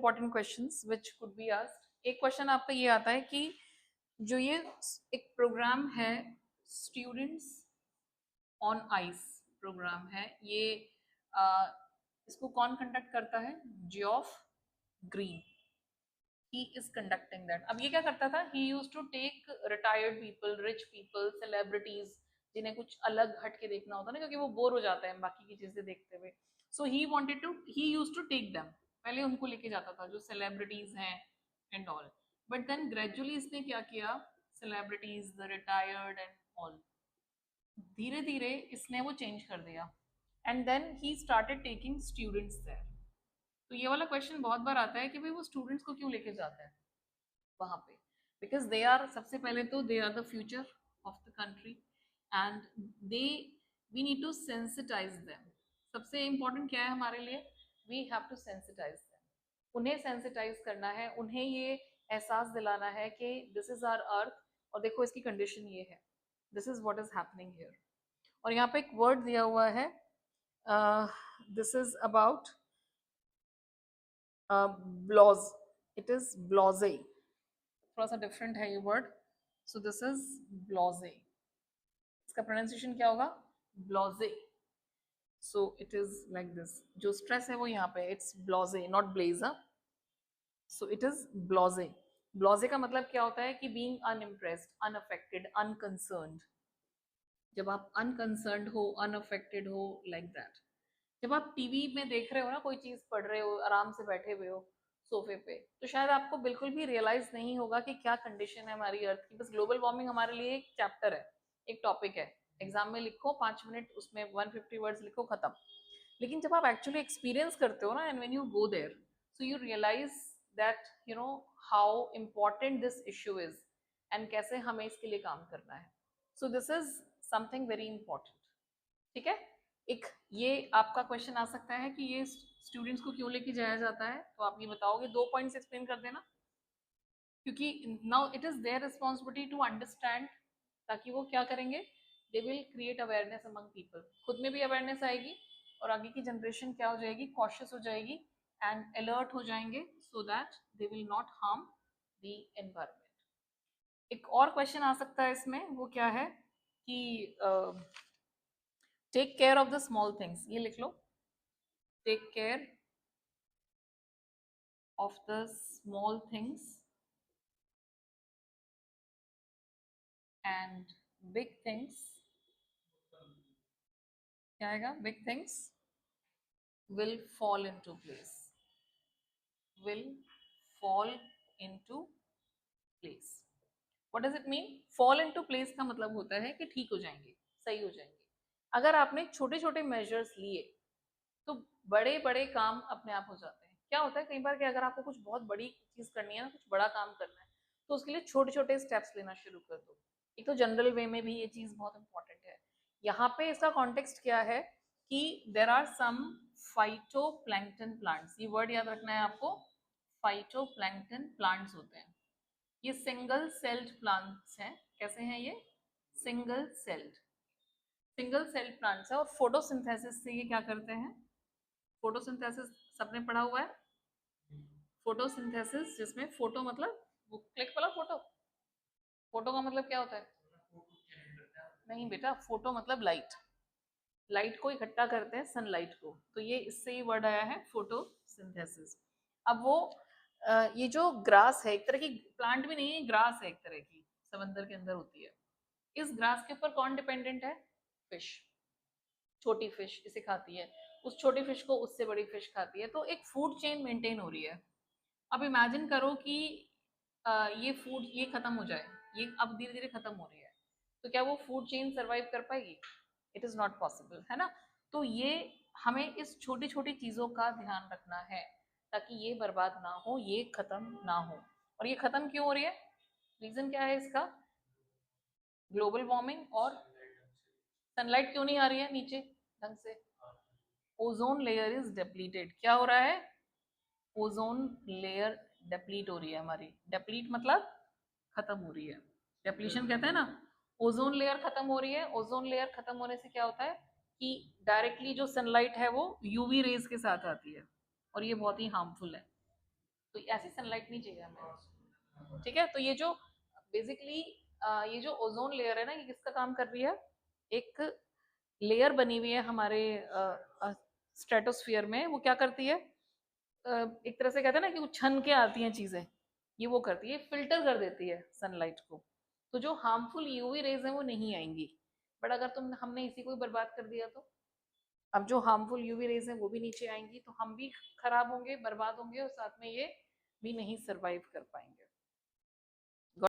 Important questions which could be asked. एक question आपका ये आता है कि जो ये एक प्रोग्राम है स्टूडेंट्स ऑन आइस प्रोग्राम है, ये इसको कौन कंडक्ट करता है? Geoff green, he is conducting that। अब ये क्या करता था? he used to take retired people, rich people, celebrities, जिन्हें कुछ अलग हट के देखना होता ना, क्योंकि वो बोर हो जाते हैं बाकी की चीजें देखते हुए। so he used to take them, पहले उनको लेके जाता था जो सेलिब्रिटीज हैं and all. But then gradually इसने क्या किया? Celebrities, the retired and all, धीरे धीरे इसने वो चेंज कर दिया and then he started taking students there. तो ये वाला क्वेश्चन बहुत बार आता है कि भाई वो स्टूडेंट्स को क्यों लेके जाता है वहां पे? बिकॉज दे आर, सबसे पहले तो they are the future of the country and they, we need to sensitize them. सबसे इंपॉर्टेंट क्या है हमारे लिए? We have to sensitize them. उन्हें सेंसिटाइज करना है, उन्हें ये एहसास दिलाना है कि दिस इज आवर अर्थ और देखो इसकी कंडीशन ये है, this is what is happening here. और यहाँ पे एक वर्ड दिया हुआ है, this is about blasé, it is blasé, थोड़ा सा डिफरेंट है ये word. So this is blasé, इसका प्रोनाउंसिएशन क्या होगा? Blasé. So it is like this, जो स्ट्रेस है वो यहाँ पे, it's blasé not blaze. So it is blasé. Blasé का मतलब क्या होता है? कि बीइंग अनइम्प्रेस्ड, अनअफेक्टेड, अनकंसर्न्ड। जब आप अनकंसर्न्ड हो, अनअफेक्टेड हो, लाइक दैट। जब आप टीवी में देख रहे हो ना, कोई चीज पढ़ रहे हो, आराम से बैठे हुए हो सोफे पे, तो शायद आपको बिल्कुल भी रियलाइज नहीं होगा कि क्या कंडीशन है हमारी अर्थ की। बस ग्लोबल वार्मिंग हमारे लिए एक चैप्टर है, एक टॉपिक है, एग्जाम में लिखो 5 मिनट, उसमें 150 वर्ड्स लिखो, खत्म। लेकिन जब आप एक्चुअली एक्सपीरियंस करते हो ना, and when you go there, so you realize that you know how important this issue is and कैसे हमें इसके लिए काम करना है। So this is something very important. ठीक है? एक ये आपका क्वेश्चन आ सकता है कि ये स्टूडेंट्स को क्यों लेके जाया जाता है, तो आप ये बताओगे, 2 पॉइंट्स एक्सप्लेन कर देना। क्योंकि now it is their responsibility to understand, ताकि वो क्या करेंगे? They will create awareness among people, खुद में भी अवेयरनेस आएगी और आगे की जनरेशन क्या हो जाएगी? कॉशियस हो जाएगी एंड अलर्ट हो जाएंगे, so that they will not harm the environment. एक और क्वेश्चन आ सकता है इसमें, वो क्या है कि take care of the small things, ये लिख लो, take care of the small things and big things, क्या आएगा? Big things will fall into place, will fall into place। what does it mean? fall into place का मतलब होता है कि ठीक हो जाएंगे, सही हो जाएंगे। अगर आपने छोटे छोटे मेजर्स लिए तो बड़े बड़े काम अपने आप हो जाते हैं। क्या होता है कई बार कि अगर आपको कुछ बहुत बड़ी चीज करनी है ना, कुछ बड़ा काम करना है, तो उसके लिए छोटे छोटे स्टेप्स लेना शुरू कर दो। एक तो जनरल वे में भी ये चीज बहुत इंपॉर्टेंट है। यहाँ पे इसका कॉन्टेक्स्ट क्या है कि there are some phytoplankton plants, ये वर्ड याद रखना है आपको, फाइटोप्लैंक्टन प्लांट्स होते हैं। ये सिंगल सेल्ड प्लांट्स हैं। कैसे हैं ये? Single celled, single celled plants है। और फोटोसिंथेसिस से ये क्या करते हैं? फोटोसिंथेसिस सबने पढ़ा हुआ है, फोटोसिंथेसिस, जिसमें फोटो मतलब वो क्लिक वाला फोटो, फोटो का मतलब क्या होता है? नहीं बेटा, फोटो मतलब लाइट, लाइट को इकट्ठा करते हैं, सनलाइट को, तो ये इससे ही वर्ड आया है फोटोसिंथेसिस। अब वो ये जो ग्रास है, एक तरह की प्लांट भी नहीं है, ग्रास है एक तरह की, समंदर के अंदर होती है। इस ग्रास के ऊपर कौन डिपेंडेंट है? फिश, छोटी फिश इसे खाती है, उस छोटी फिश को उससे बड़ी फिश खाती है, तो एक फूड चेन मेंटेन हो रही है। अब इमेजिन करो कि ये फूड ये खत्म हो जाए, ये अब धीरे धीरे खत्म हो रही है, तो क्या वो फूड चेन सरवाइव कर पाएगी? इट इज नॉट पॉसिबल, है ना? तो ये हमें इस छोटी छोटी चीजों का ध्यान रखना है ताकि ये बर्बाद ना हो, ये खत्म ना हो। और ये खत्म क्यों हो रही है? रीजन क्या है इसका? Global warming. और सनलाइट क्यों नहीं आ रही है नीचे ढंग से? Ozone layer is depleted. क्या हो रहा है? ओजोन लेयर डिप्लीट हो रही है हमारी। डिप्लीट मतलब खत्म हो रही है, डिप्लीशन कहते हैं ना। ओजोन लेयर खत्म हो रही है। ओजोन लेयर खत्म होने से क्या होता है कि डायरेक्टली जो सनलाइट है वो यूवी रेज के साथ आती है और ये बहुत ही हार्मफुल है। तो ऐसी सनलाइट नहीं चाहिए हमें, ठीक है। तो ये जो बेसिकली ये जो ओजोन लेयर है ना, ये किसका काम कर रही है, एक लेयर बनी हुई है हमारे स्ट्रेटोस्फियर में, वो क्या करती है, एक तरह से कहते हैं ना कि उछन के आती हैं चीजें, ये वो करती है, फिल्टर कर देती है सनलाइट को। तो जो हार्मफुल यूवी रेज है वो नहीं आएंगी। बट अगर हमने इसी को ही बर्बाद कर दिया तो अब जो हार्मफुल यूवी रेज है वो भी नीचे आएंगी, तो हम भी खराब होंगे, बर्बाद होंगे, और साथ में ये भी नहीं सरवाइव कर पाएंगे।